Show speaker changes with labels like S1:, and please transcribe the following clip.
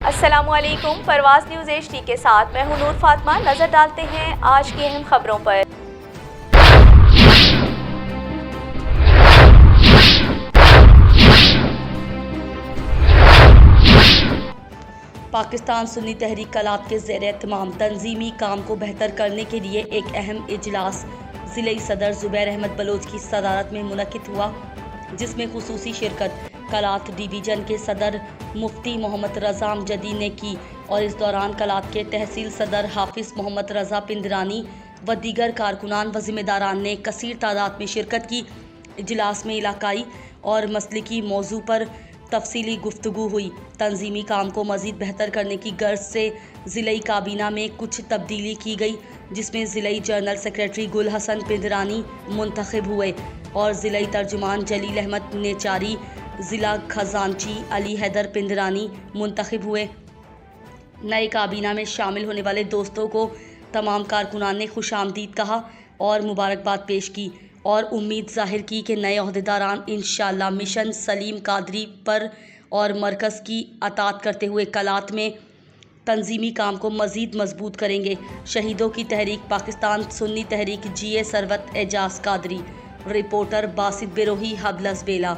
S1: السلام علیکم، پرواز نیوز HD کے ساتھ میں ہوں نور فاطمہ۔ نظر ڈالتے ہیں آج کی اہم خبروں پر۔
S2: پاکستان سنی تحریک کلات کے زیر اہتمام تنظیمی کام کو بہتر کرنے کے لیے ایک اہم اجلاس ضلعی صدر زبیر احمد بلوچ کی صدارت میں منعقد ہوا، جس میں خصوصی شرکت کلات ڈویژن کے صدر مفتی محمد رضا امجدی نے کی اور اس دوران کلات کے تحصیل صدر حافظ محمد رضا پندرانی و دیگر کارکنان و ذمہ داران نے کثیر تعداد میں شرکت کی۔ اجلاس میں علاقائی اور مسلکی موضوع پر تفصیلی گفتگو ہوئی۔ تنظیمی کام کو مزید بہتر کرنے کی غرض سے ضلعی کابینہ میں کچھ تبدیلی کی گئی، جس میں ضلعی جنرل سیکریٹری گل حسن پندرانی منتخب ہوئے اور ضلعی ترجمان جلیل احمد نیچاری، ضلع خزانچی علی حیدر پندرانی منتخب ہوئے۔ نئے کابینہ میں شامل ہونے والے دوستوں کو تمام کارکنان نے خوش آمدید کہا اور مبارکباد پیش کی اور امید ظاہر کی کہ نئے عہدیداران انشاءاللہ مشن سلیم قادری پر اور مرکز کی اطاعت کرتے ہوئے کلات میں تنظیمی کام کو مزید مضبوط کریں گے۔ شہیدوں کی تحریک پاکستان سنی تحریک GA ثروت اعجاز قادری۔ رپورٹر باسط بروہی، حبل ازبیلا۔